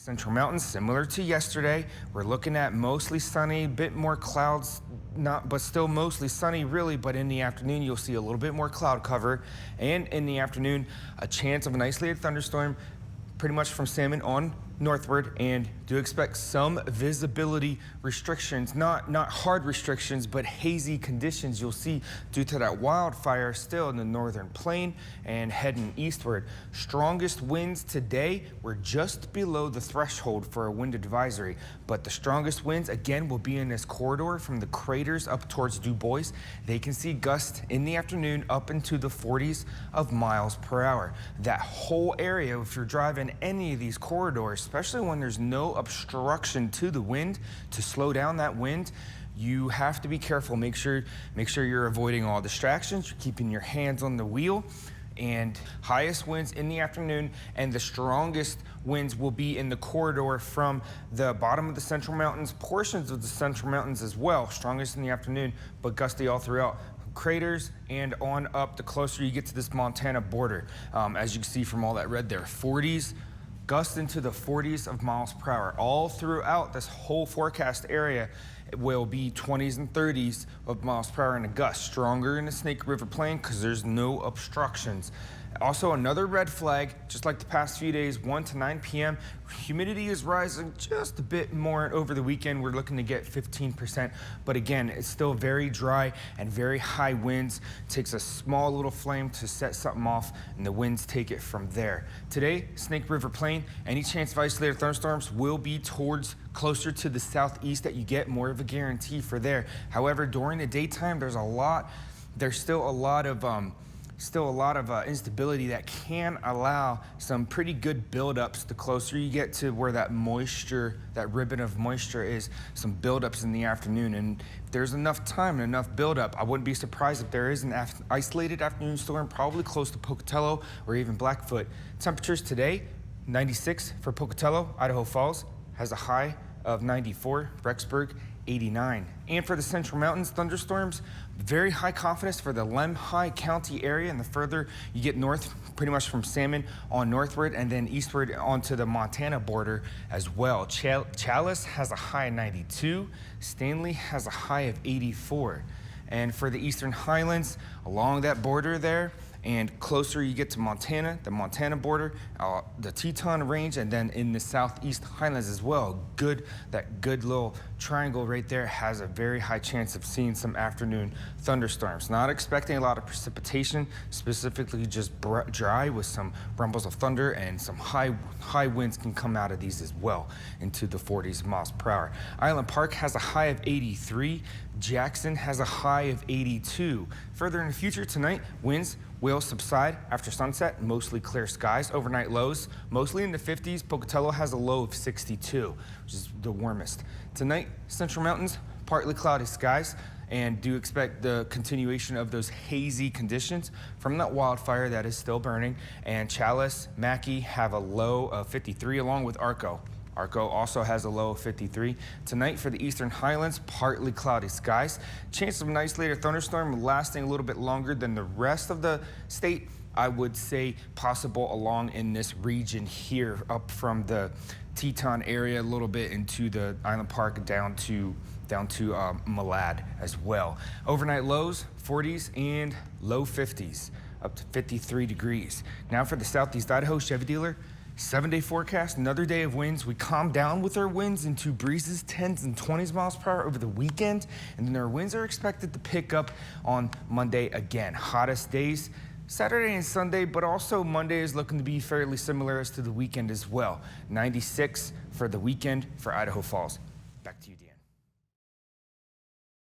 Central Mountains, similar to yesterday, we're looking at mostly sunny, bit more clouds, but still mostly sunny really, but in the afternoon you'll see a little bit more cloud cover, and in the afternoon a chance of an isolated thunderstorm pretty much from Salmon on northward, and do expect some visibility restrictions, not hard restrictions, but hazy conditions you'll see due to that wildfire still in the northern plain and heading eastward. Strongest winds today were just below the threshold for a wind advisory, but the strongest winds again will be in this corridor from the craters up towards Du Bois. They can see gusts in the afternoon up into the 40s of miles per hour. That whole area, if you're driving any of these corridors, especially when there's no obstruction to the wind to slow down that wind, you have to be careful. Make sure you're avoiding all distractions, you're keeping your hands on the wheel. And highest winds in the afternoon, and the strongest winds will be in the corridor from the bottom of the Central Mountains, portions of the Central Mountains as well. Strongest in the afternoon, but gusty all throughout. Craters and on up the closer you get to this Montana border. As you can see from all that red there, 40s, gusts into the 40s of miles per hour. All throughout this whole forecast area, it will be 20s and 30s of miles per hour in a gust. Stronger in the Snake River Plain because there's no obstructions. Also, another red flag, just like the past few days, 1 to 9 p.m. Humidity is rising just a bit more over the weekend. We're looking to get 15%, but again, it's still very dry and very high winds. It takes a small little flame to set something off, and the winds take it from there. Today, Snake River Plain, any chance of isolated thunderstorms will be towards closer to the southeast that you get more of a guarantee for there. However, during the daytime, there's still a lot of instability that can allow some pretty good buildups the closer you get to where that moisture, that ribbon of moisture is, some buildups in the afternoon. And if there's enough time and enough buildup, I wouldn't be surprised if there is an isolated afternoon storm, probably close to Pocatello or even Blackfoot. Temperatures today, 96 for Pocatello. Idaho Falls has a high of 94, Rexburg 89. And for the Central Mountains, thunderstorms, very high confidence for the Lemhi County area, and the further you get north, pretty much from Salmon on northward and then eastward onto the Montana border as well. Challis has a high of 92, Stanley has a high of 84. And for the Eastern Highlands, along that border there, and closer you get to Montana, the Montana border, the Teton Range, and then in the southeast Highlands as well. That good little triangle right there has a very high chance of seeing some afternoon thunderstorms. Not expecting a lot of precipitation, specifically just dry with some rumbles of thunder, and some high winds can come out of these as well into the 40s miles per hour. Island Park has a high of 83. Jackson has a high of 82. Further in the future tonight, winds will subside after sunset, mostly clear skies. Overnight lows, mostly in the 50s. Pocatello has a low of 62, which is the warmest. Tonight, Central Mountains, partly cloudy skies, and do expect the continuation of those hazy conditions from that wildfire that is still burning. And Challis, Mackay have a low of 53, along with Arco. Arco also has a low of 53. Tonight for the Eastern Highlands, partly cloudy skies. Chance of an isolated thunderstorm lasting a little bit longer than the rest of the state. I would say possible along in this region here, up from the Teton area a little bit into the Island Park down to Malad as well. Overnight lows, 40s and low 50s, up to 53 degrees. Now for the Southeast Idaho Chevy dealer, 7-day forecast, another day of winds. We calm down with our winds into breezes 10s and 20s miles per hour over the weekend, and then our winds are expected to pick up on Monday again. Hottest days Saturday and Sunday, but also Monday is looking to be fairly similar as to the weekend as well. 96 for the weekend for Idaho Falls. Back to you, Dan.